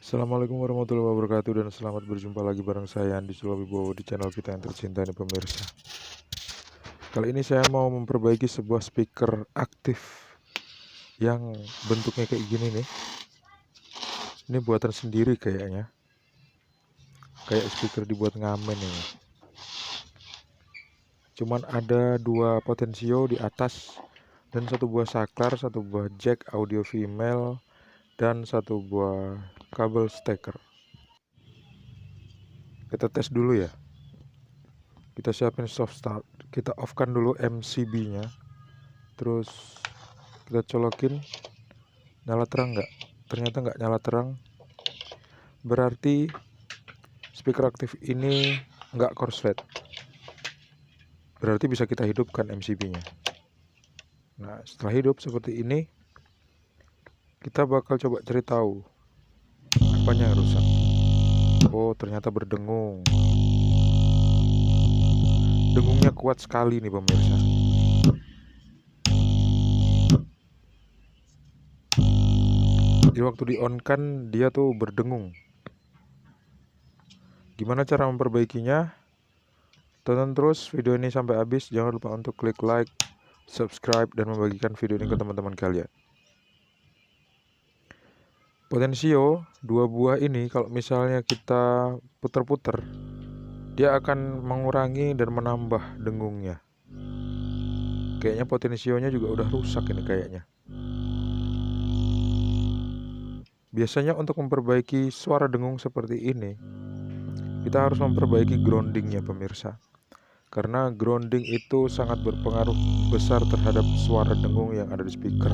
Assalamualaikum warahmatullahi wabarakatuh dan selamat berjumpa lagi bareng saya Andi Sulawibowo di channel kita yang tercinta nih pemirsa. Kali ini saya mau memperbaiki sebuah speaker aktif yang bentuknya kayak gini nih. Ini buatan sendiri kayaknya. Kayak speaker dibuat ngamen ini. Cuman ada dua potensio di atas dan satu buah saklar, satu buah jack audio female dan satu buah kabel steker. Kita tes dulu ya. Kita siapin soft start. Kita off kan dulu MCB-nya. Terus kita colokin, nyala terang nggak? Ternyata nggak nyala terang. Berarti speaker aktif ini nggak korslet. Berarti bisa kita hidupkan MCB-nya. Nah, setelah hidup seperti ini, kita bakal coba cari tahu apanya yang rusak. Oh, ternyata berdengung. Dengungnya kuat sekali nih pemirsa. Jadi waktu di on kan dia tuh berdengung. Gimana cara memperbaikinya? Tonton terus video ini sampai habis. Jangan lupa untuk klik like, subscribe, dan membagikan video ini ke teman-teman kalian. Potensio dua buah ini kalau misalnya kita putar-putar, dia akan mengurangi dan menambah dengungnya. Kayaknya potensionya juga udah rusak ini kayaknya. Biasanya untuk memperbaiki suara dengung seperti ini, kita harus memperbaiki groundingnya pemirsa. Karena grounding itu sangat berpengaruh besar terhadap suara dengung yang ada di speaker.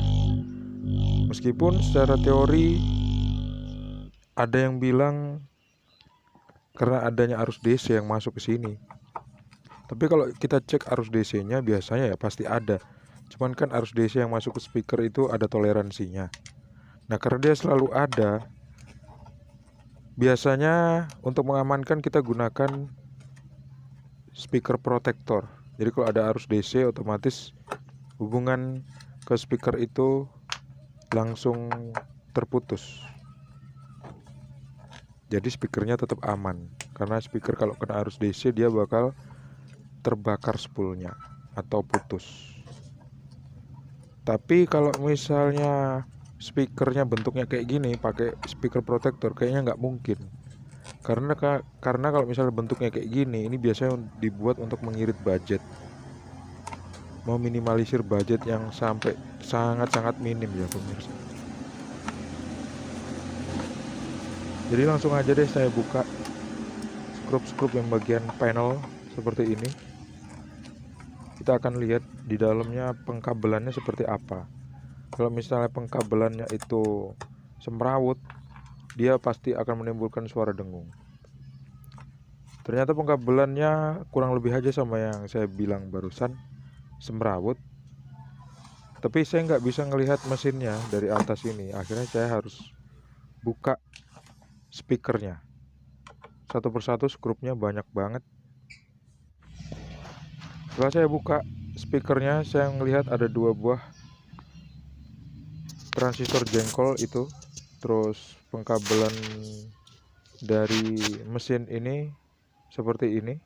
Meskipun secara teori ada yang bilang karena adanya arus DC yang masuk ke sini. Tapi kalau kita cek arus DC-nya biasanya ya pasti ada. Cuman kan arus DC yang masuk ke speaker itu ada toleransinya. Nah, karena dia selalu ada, biasanya untuk mengamankan kita gunakan speaker protector. Jadi kalau ada arus DC otomatis hubungan ke speaker itu langsung terputus. Jadi speakernya tetap aman. Karena speaker kalau kena arus DC dia bakal terbakar spoolnya atau putus. Tapi kalau misalnya speakernya bentuknya kayak gini pakai speaker protector kayaknya nggak mungkin. Karena kalau misalnya bentuknya kayak gini, ini biasanya dibuat untuk mengirit budget, meminimalisir budget yang sampai sangat-sangat minim ya pemirsa. Jadi langsung aja deh saya buka skrup yang bagian panel seperti ini. Kita akan lihat di dalamnya pengkabelannya seperti apa. Kalau misalnya pengkabelannya itu semrawut, dia pasti akan menimbulkan suara dengung. Ternyata pengkabelannya kurang lebih aja sama yang saya bilang barusan, semrawut. Tapi saya nggak bisa ngelihat mesinnya dari atas ini. Akhirnya saya harus buka speakernya. Satu persatu skrupnya banyak banget. Setelah saya buka speakernya, saya melihat ada dua buah transistor jengkol itu. Terus pengkabelan dari mesin ini seperti ini.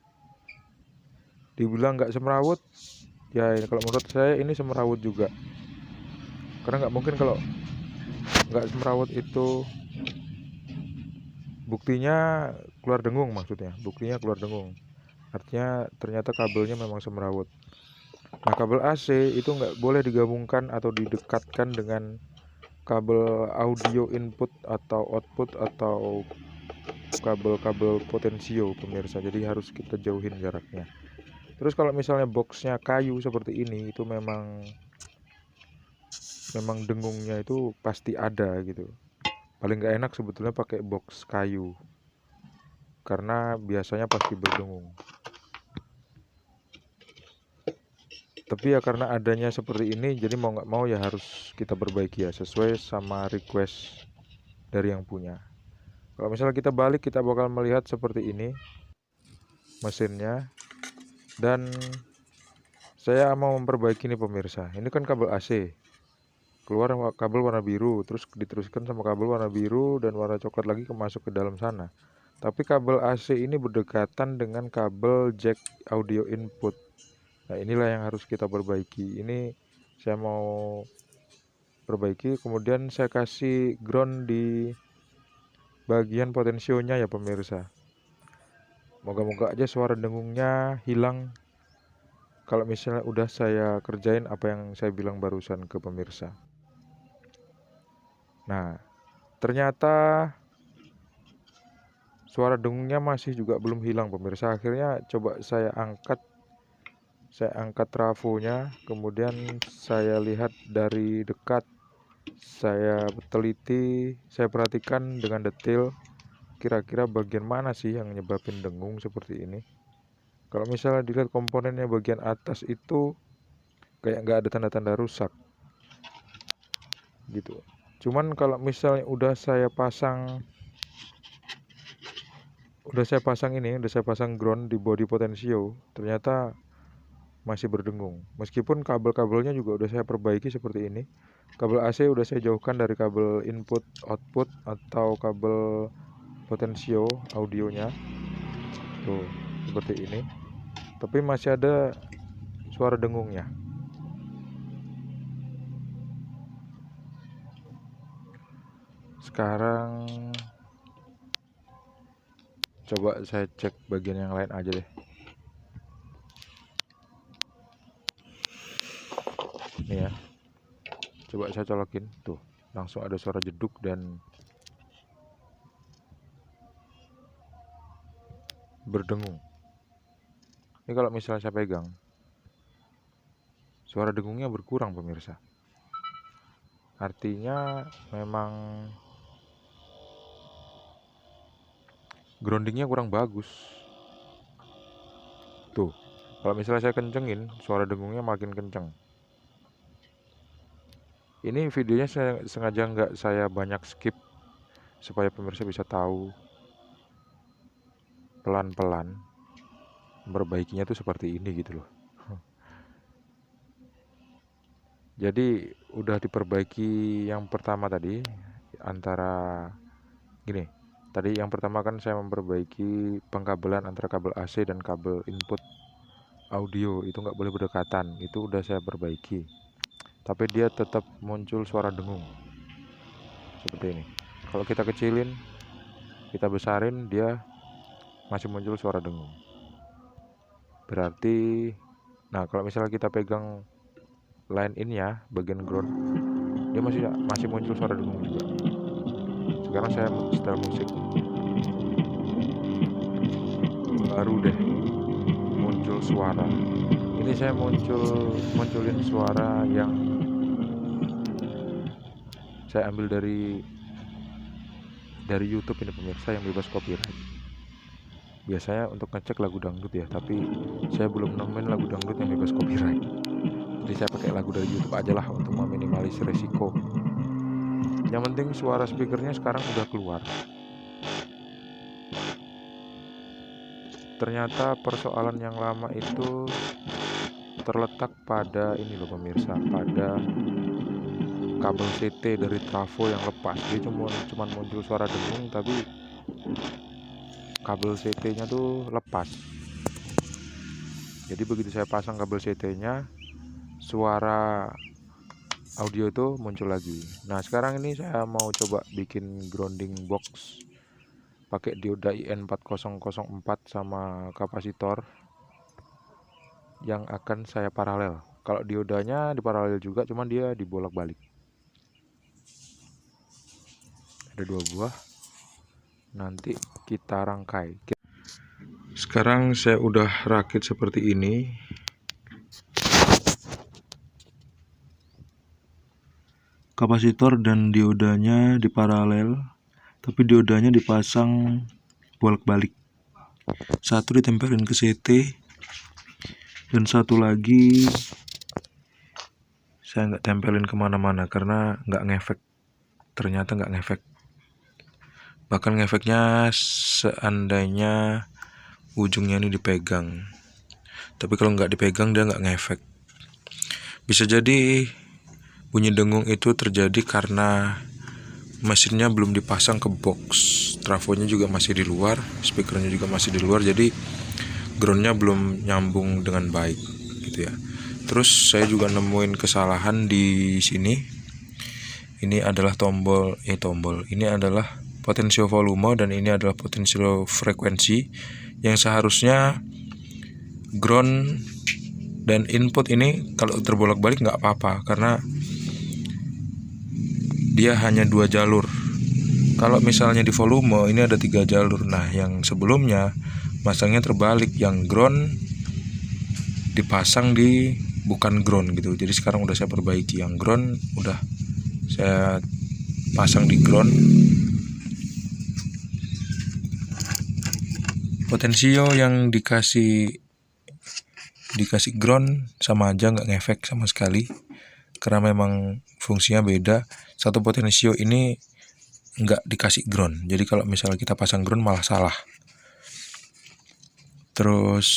Dibilang nggak semrawut, ya kalau menurut saya ini semrawut juga. Karena nggak mungkin kalau nggak semrawut itu buktinya keluar dengung, maksudnya buktinya keluar dengung. Artinya ternyata kabelnya memang semrawut. Nah, kabel AC itu nggak boleh digabungkan atau didekatkan dengan kabel audio input atau output atau kabel-kabel potensio pemirsa. Jadi harus kita jauhin jaraknya. Terus kalau misalnya boxnya kayu seperti ini, itu memang dengungnya itu pasti ada gitu. Paling nggak enak sebetulnya pakai box kayu, karena biasanya pasti berdengung. Tapi ya karena adanya seperti ini, jadi mau nggak mau ya harus kita perbaiki ya, sesuai sama request dari yang punya. Kalau misalnya kita balik, kita bakal melihat seperti ini mesinnya. Dan saya mau memperbaiki nih pemirsa. Ini kan kabel AC. keluar kabel warna biru, terus diteruskan sama kabel warna biru dan warna coklat lagi masuk ke dalam sana. Tapi kabel AC ini berdekatan dengan kabel jack audio input. Nah, inilah yang harus kita perbaiki. Ini saya mau perbaiki, kemudian saya kasih ground di bagian potensionya ya pemirsa. Moga-moga aja suara dengungnya hilang kalau misalnya udah saya kerjain apa yang saya bilang barusan ke pemirsa. Nah, ternyata suara dengungnya masih juga belum hilang pemirsa. Akhirnya coba saya angkat trafonya, kemudian saya lihat dari dekat, saya teliti, saya perhatikan dengan detail kira-kira bagian mana sih yang nyebabin dengung seperti ini. Kalau misalnya dilihat komponennya bagian atas itu kayak nggak ada tanda-tanda rusak gitu. Cuman kalau misalnya udah saya pasang ground di body potensio, ternyata masih berdengung. Meskipun kabel-kabelnya juga udah saya perbaiki seperti ini. Kabel AC udah saya jauhkan dari kabel input output atau kabel potensio audionya. Tuh, seperti ini. Tapi masih ada suara dengungnya. Sekarang coba saya cek bagian yang lain aja deh. Nih ya. Coba saya colokin. Tuh, langsung ada suara jeduk dan berdengung. Ini kalau misalnya saya pegang, suara dengungnya berkurang pemirsa. Artinya memang groundingnya kurang bagus. Tuh, kalau misalnya saya kencengin, suara dengungnya makin kenceng. Ini videonya saya sengaja nggak saya banyak skip supaya pemirsa bisa tahu pelan-pelan memperbaikinya tuh seperti ini gitu loh. Jadi udah diperbaiki yang pertama tadi, antara gini. Tadi yang pertama kan saya memperbaiki pengkabelan antara kabel AC dan kabel input audio, itu nggak boleh berdekatan, itu udah saya perbaiki. Tapi dia tetap muncul suara dengung seperti ini. Kalau kita kecilin, kita besarin, dia masih muncul suara dengung. Berarti, nah kalau misalnya kita pegang line in ya, bagian ground, dia masih muncul suara dengung juga. Sekarang saya setel musik, baru deh muncul suara. Ini saya munculin suara yang saya ambil dari YouTube ini pemirsa, yang bebas copyright. Biasanya untuk ngecek lagu dangdut ya, tapi saya belum nemuin lagu dangdut yang bebas copyright. Jadi saya pakai lagu dari YouTube aja lah untuk meminimalisir resiko. Yang penting suara speakernya sekarang udah keluar. Ternyata persoalan yang lama itu terletak pada ini loh pemirsa, pada kabel CT dari trafo yang lepas. Dia cuma muncul suara dengung, tapi kabel CT-nya tuh lepas. Jadi begitu saya pasang kabel CT-nya, suara audio itu muncul lagi. Nah, sekarang ini saya mau coba bikin grounding box pakai dioda IN4004 sama kapasitor yang akan saya paralel. Kalau diodanya diparalel juga, cuman dia dibolak-balik. Ada 2 buah. Nanti kita rangkai. Sekarang saya udah rakit seperti ini. Kapasitor dan diodanya diparalel, tapi diodanya dipasang bolak-balik. Satu ditempelin ke CT, dan satu lagi saya nggak tempelin kemana-mana karena nggak ngefek. Ternyata nggak ngefek. Bahkan ngefeknya seandainya ujungnya ini dipegang. Tapi kalau nggak dipegang dia nggak ngefek. Bisa jadi Bunyi dengung itu terjadi karena mesinnya belum dipasang ke box, trafonya juga masih di luar, speakernya juga masih di luar, jadi groundnya belum nyambung dengan baik gitu ya. Terus saya juga nemuin kesalahan di sini. Ini adalah tombol, ini adalah potensio volume dan ini adalah potensio frekuensi yang seharusnya ground dan input ini kalau terbolak-balik nggak apa-apa karena dia hanya 2 jalur. Kalau misalnya di volume ini ada 3 jalur. Nah, yang sebelumnya masangnya terbalik, yang ground dipasang di bukan ground gitu. Jadi sekarang udah saya perbaiki, yang ground udah saya pasang di ground. Potensio yang dikasih ground sama aja, nggak ngefek sama sekali karena memang fungsinya beda. Satu potensio ini nggak dikasih ground, jadi kalau misalnya kita pasang ground malah salah. Terus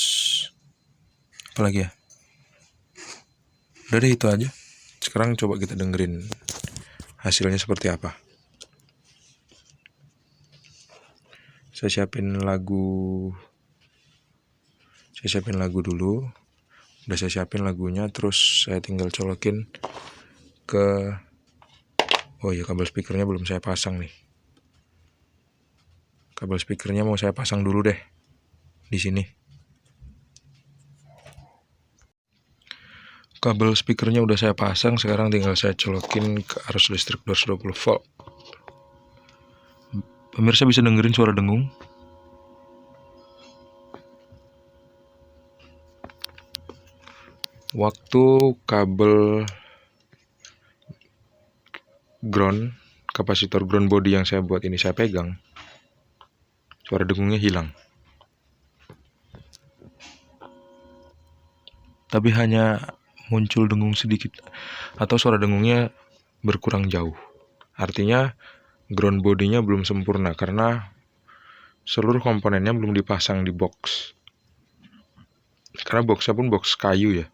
apa lagi ya, udah deh itu aja. Sekarang coba kita dengerin hasilnya seperti apa. Saya siapin lagu dulu. Udah saya siapin lagunya, terus saya tinggal colokin ke, oh iya, kabel speakernya belum saya pasang nih. Kabel speakernya mau saya pasang dulu deh di sini. Kabel speakernya udah saya pasang, sekarang tinggal saya colokin ke arus listrik 220 volt. Pemirsa bisa dengerin suara dengung. Waktu kabel ground, kapasitor ground body yang saya buat ini saya pegang, suara dengungnya hilang. Tapi hanya muncul dengung sedikit atau suara dengungnya berkurang jauh. Artinya ground body-nya belum sempurna karena seluruh komponennya belum dipasang di box. Karena boxnya pun box kayu ya.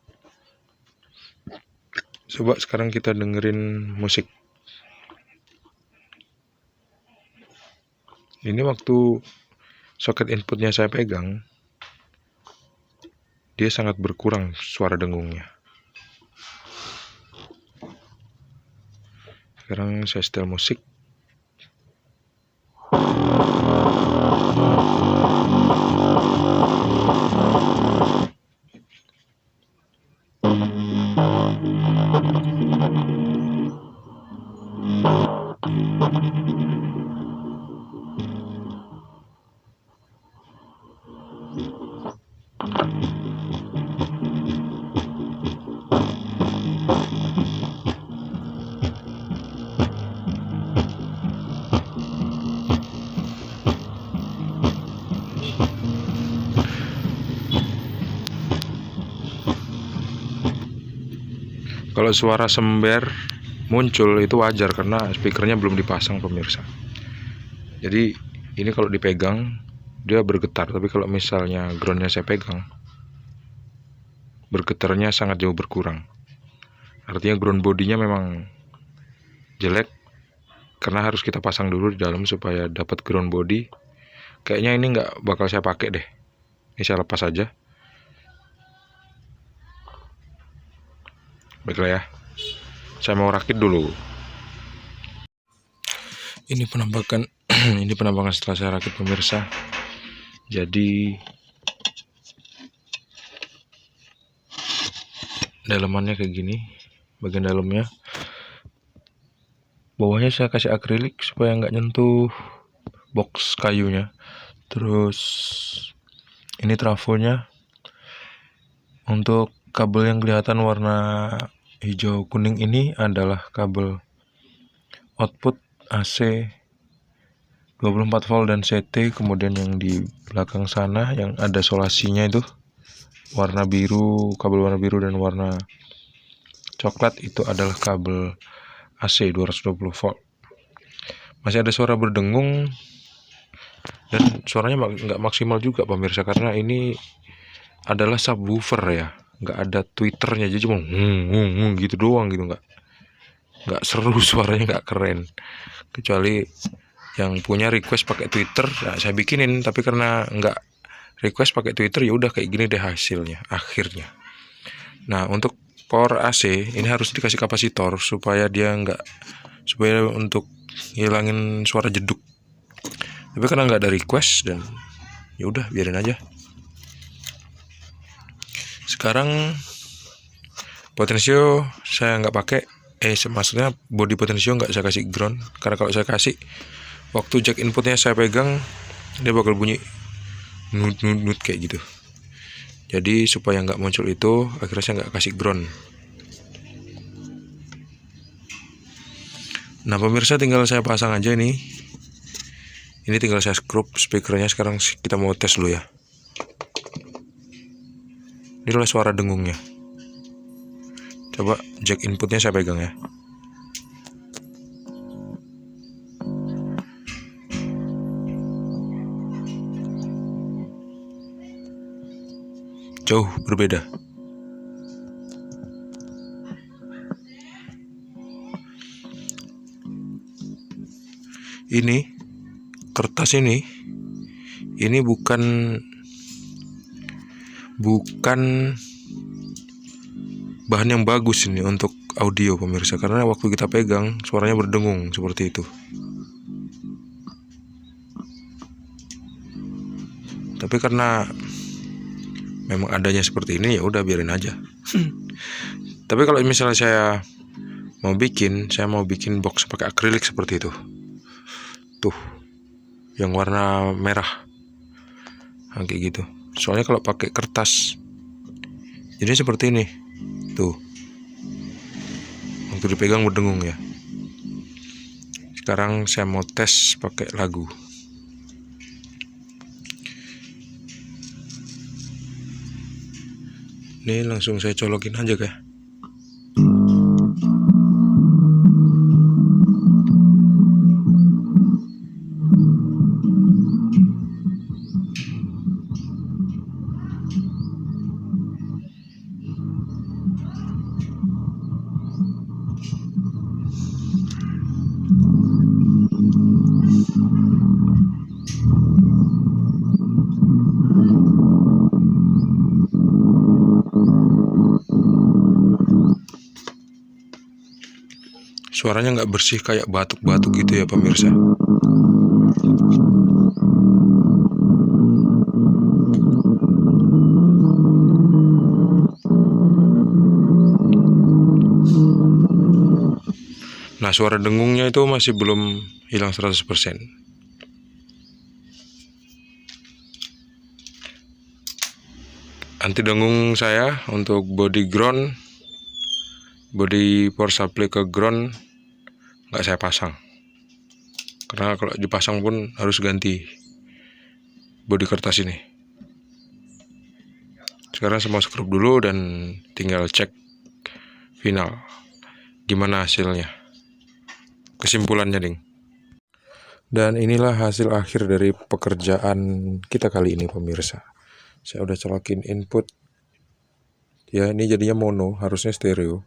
Coba sekarang kita dengerin musik. Ini waktu soket inputnya saya pegang, dia sangat berkurang suara dengungnya. Sekarang saya setel musik. Kalau suara sember muncul itu wajar karena speakernya belum dipasang, pemirsa. Jadi ini kalau dipegang dia bergetar, tapi kalau misalnya groundnya saya pegang, bergetarnya sangat jauh berkurang. Artinya ground bodinya memang jelek karena harus kita pasang dulu di dalam supaya dapat ground body. Kayaknya ini nggak bakal saya pakai deh. Ini saya lepas aja. Baiklah ya, saya mau rakit dulu. Ini penampakan ini penampakan setelah saya rakit, pemirsa. Jadi dalamannya kayak gini, bagian dalamnya. Bawahnya saya kasih akrilik supaya nggak nyentuh box kayunya. Terus ini trafonya. Untuk kabel yang kelihatan warna hijau kuning ini adalah kabel output AC 24 volt dan CT. Kemudian yang di belakang sana yang ada solasinya itu warna biru, kabel warna biru dan warna coklat itu adalah kabel AC 220 volt. Masih ada suara berdengung dan suaranya nggak maksimal juga, pemirsa, karena ini adalah subwoofer ya, nggak ada tweeternya, jadi cuma gitu doang gitu, nggak nggak seru, suaranya nggak keren. Kecuali yang punya request pakai Twitter, nah saya bikinin. Tapi karena nggak request pakai Twitter, ya udah kayak gini deh hasilnya akhirnya. Nah, untuk power AC ini harus dikasih kapasitor supaya untuk ngilangin suara jeduk. Tapi karena nggak ada request dan ya udah biarin aja. Sekarang potensio saya nggak pakai, maksudnya body potensio nggak saya kasih ground, karena kalau saya kasih waktu jack inputnya saya pegang, dia bakal bunyi nut kayak gitu. Jadi supaya nggak muncul itu, akhirnya saya nggak kasih ground. Nah pemirsa, tinggal saya pasang aja nih. Ini tinggal saya skrup speakernya. Sekarang kita mau tes dulu ya. Ini adalah suara dengungnya. Coba jack inputnya saya pegang ya. Jauh berbeda. Ini kertas ini bukan bahan yang bagus ini untuk audio pemirsa, karena waktu kita pegang suaranya berdengung seperti itu. Tapi karena memang adanya seperti ini, ya udah biarin aja. Tapi kalau misalnya saya mau bikin box pakai akrilik seperti itu. Tuh, yang warna merah. Nah, kayak gitu. Soalnya kalau pakai kertas jadi seperti ini. Tuh. Waktu dipegang berdengung ya. Sekarang saya mau tes pakai lagu. Ini langsung saya colokin aja kah. Suaranya nggak bersih, kayak batuk-batuk gitu ya pemirsa. Nah, suara dengungnya itu masih belum hilang 100%. Anti dengung saya untuk body ground, body power supply ke ground nggak saya pasang, karena kalau dipasang pun harus ganti body kertas ini. Sekarang saya mau skrup dulu dan tinggal cek final gimana hasilnya, kesimpulannya ding. Dan inilah hasil akhir dari pekerjaan kita kali ini pemirsa. Saya udah colokin input ya, ini jadinya mono, harusnya stereo.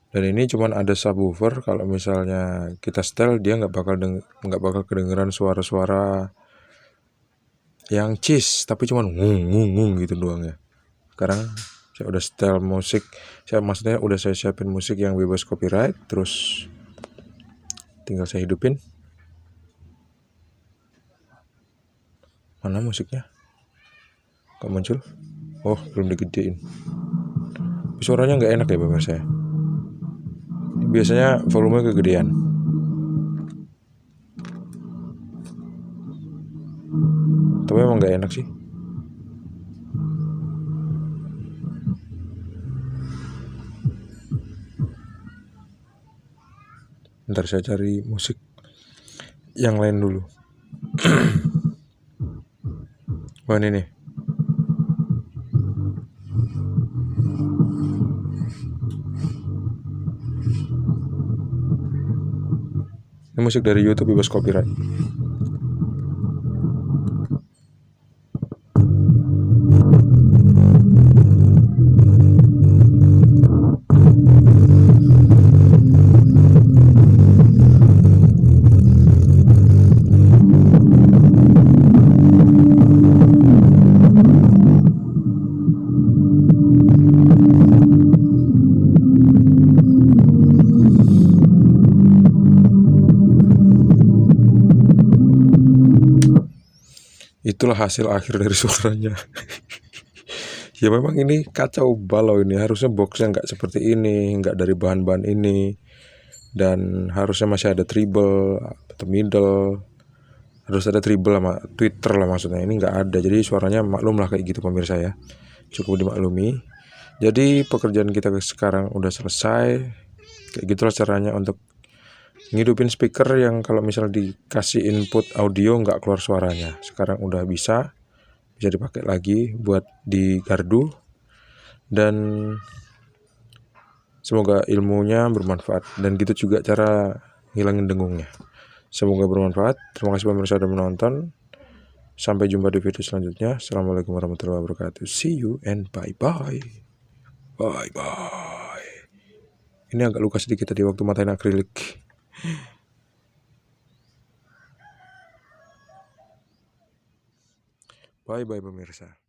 Dan ini cuman ada subwoofer. Kalau misalnya kita setel, dia nggak bakal kedengeran suara-suara yang cheese, tapi cuman ngung gitu doang ya. Sekarang saya udah setel musik, maksudnya udah saya siapin musik yang bebas copyright, terus tinggal saya hidupin. Mana musiknya? Kok muncul? Oh, belum digedein. Suaranya nggak enak ya pemirsa. Biasanya volume kegedean. Tapi emang nggak enak sih. Ntar saya cari musik yang lain dulu. Wah, ini nih. Ini musik dari YouTube bebas copyright. Itulah hasil akhir dari suaranya. Ya memang ini kacau balau ini. Harusnya boxnya nggak seperti ini, nggak dari bahan-bahan ini, dan harusnya masih ada treble atau middle. Harus ada treble sama Twitter lah maksudnya. Ini nggak ada, jadi suaranya maklum lah kayak gitu pemirsa ya. Cukup dimaklumi. Jadi pekerjaan kita sekarang udah selesai. Kayak gitulah caranya untuk ngidupin speaker yang kalau misal dikasih input audio nggak keluar suaranya. Sekarang udah bisa dipakai lagi buat di gardu. Dan semoga ilmunya bermanfaat, dan gitu juga cara ngilangin dengungnya. Semoga bermanfaat. Terima kasih pemirsa sudah menonton. Sampai jumpa di video selanjutnya. Assalamualaikum warahmatullahi wabarakatuh. See you and bye-bye. Bye-bye. Ini agak luka sedikit tadi waktu matain akrilik. Bye-bye pemirsa.